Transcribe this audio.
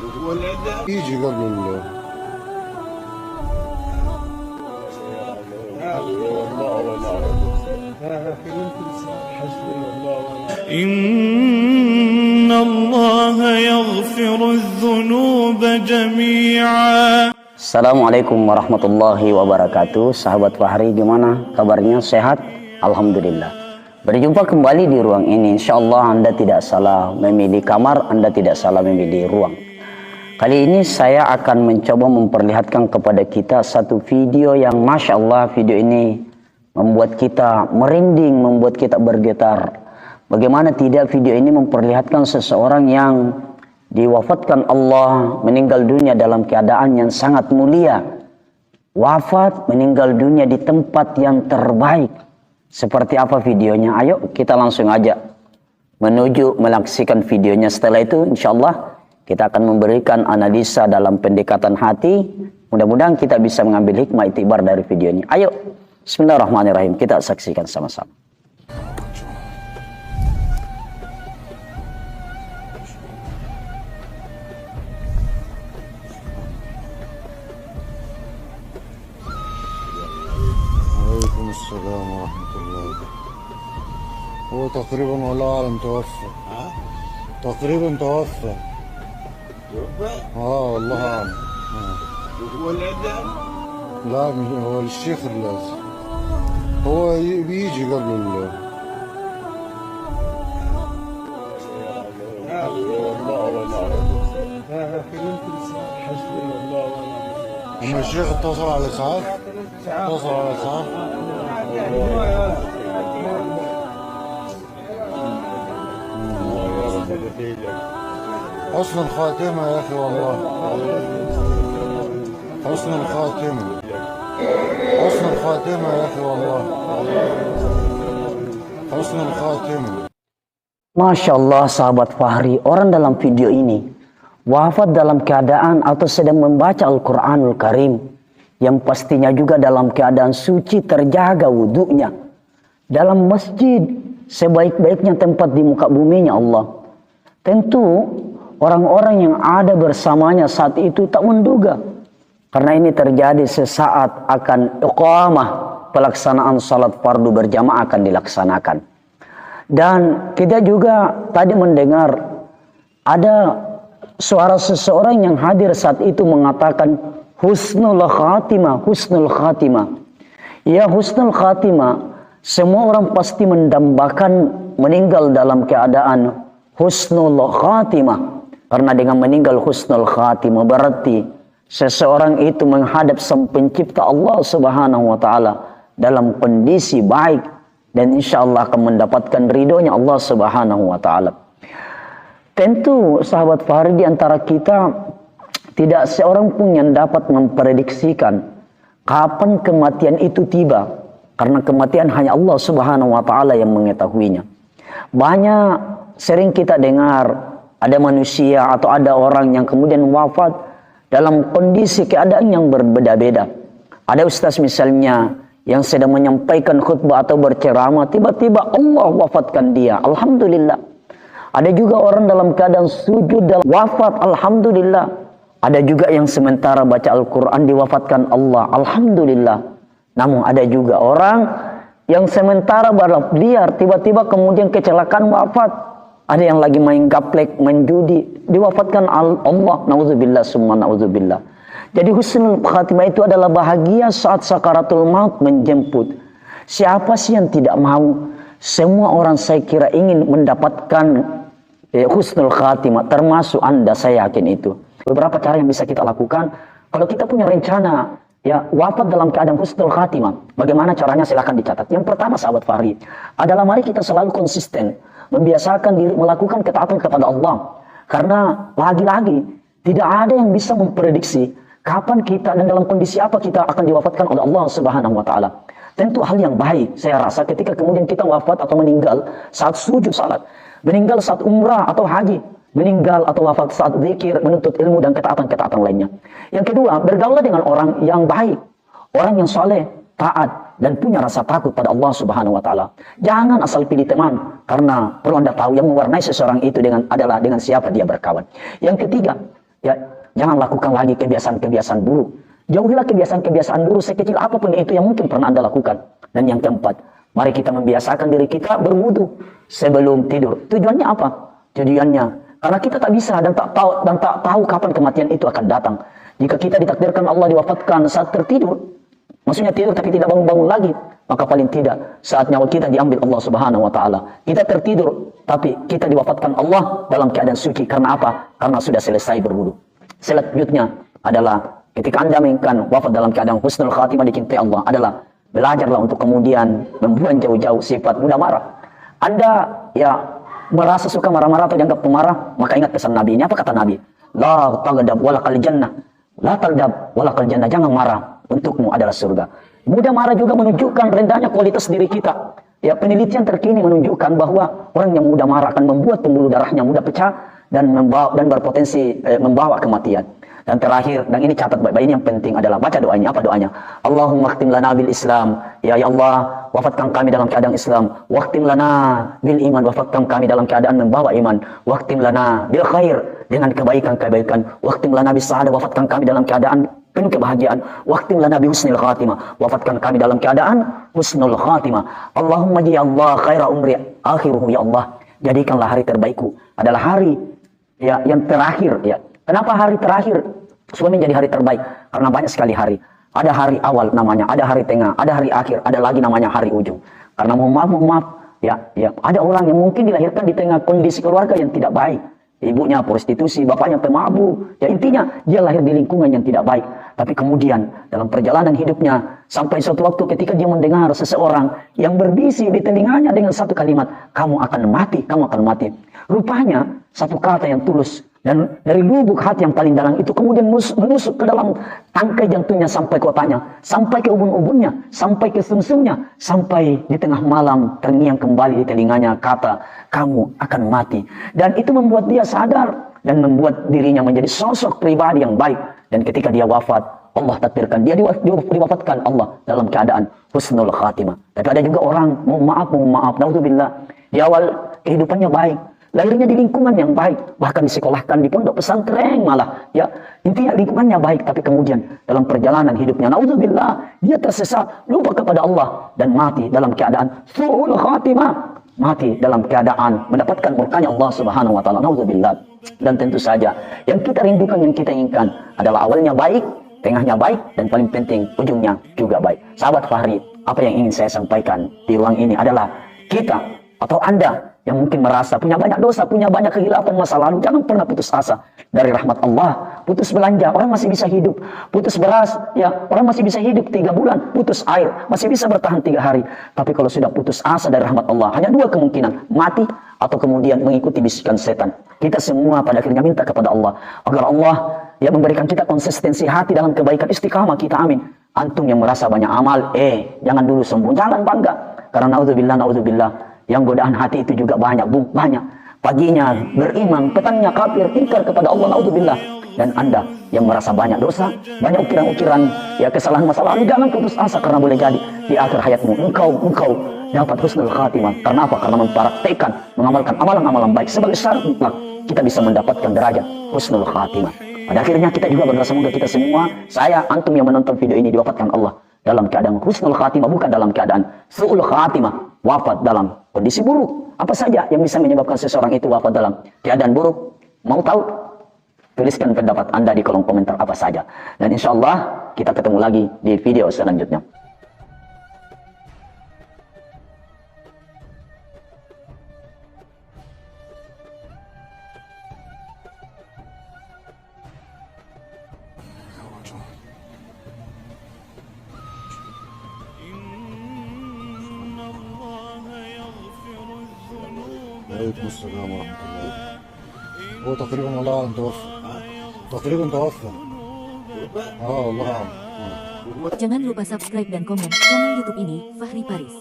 يجي قبل إن الله يغفر الذنوب جميعا. Assalamualaikum warahmatullahi wabarakatuh. Sahabat Fahri, gimana kabarnya? Sehat? Alhamdulillah. Berjumpa kembali di ruang ini. Insyaallah Anda tidak salah memilih kamar, Anda tidak salah memilih ruang. Kali ini saya akan mencoba memperlihatkan kepada kita satu video yang Masya Allah, video ini membuat kita merinding, membuat kita bergetar. Bagaimana tidak, video ini memperlihatkan seseorang yang diwafatkan Allah, meninggal dunia dalam keadaan yang sangat mulia. Wafat, meninggal dunia di tempat yang terbaik. Seperti apa videonya? Ayo kita langsung aja menuju melaksikan videonya. Setelah itu insya Allah kita akan memberikan analisa dalam pendekatan hati. Mudah-mudahan kita bisa mengambil hikmah itibar dari video ini. Ayo, bismillahirrahmanirrahim, kita saksikan sama-sama. السلام ورحمة الله. هو تقريبا والله أعلم توفى. تقريبا توفى. والله أعلم. هو الإعدام؟ لا هو الشيخ اللازم. هو بيجي قبل أما الشيخ اتصل على الإسعاف؟ اتصل على الإسعاف؟ حسن الخاتمة يا أخي والله. حسن الخاتمة. حسن الخاتمة يا أخي والله. حسن الخاتمة. Masya Allah sahabat Fahri, orang dalam video ini wafat dalam keadaan atau sedang membaca Al-Quranul Karim, yang pastinya juga dalam keadaan suci, terjaga wudunya, dalam masjid sebaik-baiknya tempat di muka buminya Allah. Tentu orang-orang yang ada bersamanya saat itu tak menduga, karena ini terjadi sesaat akan iqamah, pelaksanaan salat fardu berjamaah akan dilaksanakan. Dan kita juga tadi mendengar ada suara seseorang yang hadir saat itu mengatakan husnul khatimah, husnul khatimah. Ya, husnul khatimah, semua orang pasti mendambakan meninggal dalam keadaan husnul khatimah. Karena dengan meninggal husnul khatimah berarti seseorang itu menghadap Sang Pencipta Allah Subhanahu wa taala dalam kondisi baik, dan insya Allah akan mendapatkan ridhonya Allah Subhanahu wa taala. Tentu sahabat Fahri, di antara kita tidak seorang pun yang dapat memprediksikan kapan kematian itu tiba, karena kematian hanya Allah Subhanahu wa taala yang mengetahuinya. Banyak sering kita dengar ada manusia atau ada orang yang kemudian wafat dalam kondisi keadaan yang berbeda-beda. Ada ustaz misalnya yang sedang menyampaikan khutbah atau berceramah, tiba-tiba Allah wafatkan dia, alhamdulillah. Ada juga orang dalam keadaan sujud dan wafat, alhamdulillah. Ada juga yang sementara baca Al-Quran diwafatkan Allah, alhamdulillah. Namun ada juga orang yang sementara balap liar, tiba-tiba kemudian kecelakaan wafat. Ada yang lagi main gaplek, main judi, diwafatkan Allah, na'udzubillah summa na'udzubillah. Jadi husnul khatimah itu adalah bahagia saat sakaratul maut menjemput. Siapa sih yang tidak mau? Semua orang saya kira ingin mendapatkan husnul khatimah, termasuk Anda, saya yakin itu. Beberapa cara yang bisa kita lakukan kalau kita punya rencana ya wafat dalam keadaan husnul khatimah. Bagaimana caranya? Silahkan dicatat. Yang pertama sahabat Fahri adalah mari kita selalu konsisten membiasakan diri melakukan ketaatan kepada Allah. Karena lagi-lagi tidak ada yang bisa memprediksi kapan kita dan dalam kondisi apa kita akan diwafatkan oleh Allah Subhanahu wa taala. Tentu hal yang baik saya rasa ketika kemudian kita wafat atau meninggal saat sujud salat, meninggal saat umrah atau haji, meninggal atau wafat saat zikir, menuntut ilmu dan ketaatan-ketaatan lainnya. Yang kedua, bergaul dengan orang yang baik, orang yang saleh, taat dan punya rasa takut pada Allah Subhanahu wa taala. Jangan asal pilih teman, karena perlu Anda tahu yang mewarnai seseorang itu adalah dengan siapa dia berkawan. Yang ketiga, Ya, jangan lakukan lagi kebiasaan-kebiasaan buruk. Jauhilah kebiasaan-kebiasaan buruk sekecil apapun itu yang mungkin pernah Anda lakukan. Dan yang keempat, mari kita membiasakan diri kita berwudu sebelum tidur. Tujuannya apa? Tujuannya karena kita tak bisa dan tak tahu kapan kematian itu akan datang. Jika kita ditakdirkan Allah diwafatkan saat tertidur, maksudnya tidur tapi tidak bangun-bangun lagi, maka paling tidak saat nyawa kita diambil Allah Subhanahu wa taala. Kita tertidur tapi kita diwafatkan Allah dalam keadaan suci. Karena apa? Karena sudah selesai berwudu. Selanjutnya adalah ketika Anda menginginkan wafat dalam keadaan husnul khatimah dicintai Allah, adalah belajarlah untuk kemudian membuang jauh-jauh sifat mudah marah. Anda ya merasa suka marah-marah atau dianggap pemarah, maka ingat pesan Nabi. Ini apa kata Nabi? La taghdab walakal jannah. La taghdab walakal jannah. Jangan marah, untukmu adalah surga. Mudah marah juga menunjukkan rendahnya kualitas diri kita. Ya, penelitian terkini menunjukkan bahwa orang yang mudah marah akan membuat pembuluh darahnya mudah pecah dan berpotensi membawa kematian. Dan terakhir, dan ini catat baik-baik, ini yang penting adalah baca doanya. Apa doanya? Allahumma khtim lana bil Islam. Ya Allah, wafatkan kami dalam keadaan Islam. Wakhtim lana bil iman. Wafatkan kami dalam keadaan membawa iman. Wakhtim lana bil khair, dengan kebaikan-kebaikan. Wakhtim lana bis sa'adah. Wafatkan kami dalam keadaan penuh kebahagiaan. Wakhtim lana bi husnil khatimah. Wafatkan kami dalam keadaan husnul khatimah. Allahumma ya Allah khaira umri akhiruhu. Ya Allah, jadikanlah hari terbaikku adalah hari ya yang terakhir ya. Kenapa hari terakhir suami menjadi hari terbaik? Karena banyak sekali hari. Ada hari awal namanya, ada hari tengah, ada hari akhir, ada lagi namanya hari ujung. Karena mohon maaf, ya, ada orang yang mungkin dilahirkan di tengah kondisi keluarga yang tidak baik. Ibunya prostitusi, bapaknya pemabuk. Ya intinya dia lahir di lingkungan yang tidak baik. Tapi kemudian dalam perjalanan hidupnya sampai suatu waktu ketika dia mendengar seseorang yang berbisik di telinganya dengan satu kalimat, kamu akan mati, kamu akan mati. Rupanya satu kata yang tulus dan dari lubuk hati yang paling dalam itu kemudian menusuk ke dalam tangkai jantungnya sampai ke otaknya, sampai ke ubun-ubunnya, sampai ke sumsumnya, sampai di tengah malam terngiang kembali di telinganya kata, kamu akan mati. Dan itu membuat dia sadar dan membuat dirinya menjadi sosok pribadi yang baik. Dan ketika dia wafat, Allah takdirkan dia diwafatkan Allah dalam keadaan husnul khatimah. Tapi ada juga orang, mohon maaf, naudzubillah, di awal kehidupannya baik, lahirnya di lingkungan yang baik, bahkan disekolahkan di pondok pesantren malah, ya intinya lingkungannya baik, tapi kemudian dalam perjalanan hidupnya, naudzubillah, dia tersesat, lupa kepada Allah dan mati dalam keadaan su'ul khatimah, mati dalam keadaan mendapatkan murkanya Allah Subhanahu wa taala, naudzubillah. Dan tentu saja yang kita rindukan, yang kita inginkan adalah awalnya baik, tengahnya baik, dan paling penting ujungnya juga baik. Sahabat Fahri, apa yang ingin saya sampaikan di ruang ini adalah kita atau Anda yang mungkin merasa punya banyak dosa, punya banyak kehilapan masa lalu, jangan pernah putus asa dari rahmat Allah. Putus belanja, orang masih bisa hidup. Putus beras, ya orang masih bisa hidup 3 bulan. Putus air, masih bisa bertahan 3 hari. Tapi kalau sudah putus asa dari rahmat Allah, hanya 2 kemungkinan, mati atau kemudian mengikuti bisikan setan. Kita semua pada akhirnya minta kepada Allah agar Allah ya memberikan kita konsistensi hati dalam kebaikan, istiqamah kita, amin. Antum yang merasa banyak amal, jangan dulu sombong, jangan bangga. Karena naudzubillah, yang godaan hati itu juga banyak, banyak. Paginya beriman, petangnya kafir, ingkar kepada Allah, naudzubillah. Dan Anda yang merasa banyak dosa, banyak ukiran-ukiran, ya kesalahan masa lalu, jangan putus asa karena boleh jadi di akhir hayatmu engkau dapat husnul khatimah. Karena apa? Karena mempraktekkan, mengamalkan amalan-amalan baik sebagai syarat mutlak kita bisa mendapatkan derajat husnul khatimah. Pada akhirnya kita juga berdoa semoga kita semua, saya, antum yang menonton video ini, diwafatkan Allah dalam keadaan husnul khatimah, bukan dalam keadaan su'ul khatimah, wafat dalam kondisi buruk. Apa saja yang bisa menyebabkan seseorang itu wafat dalam keadaan buruk? Mau tahu? Tuliskan pendapat Anda di kolom komentar apa saja. Dan insya Allah kita ketemu lagi di video selanjutnya. Waalaikumsalam warahmatullahi. هو تقريبا والله توفى. تقريبا توفى. والله. Jangan lupa subscribe dan komen channel YouTube ini, Fahri Paris.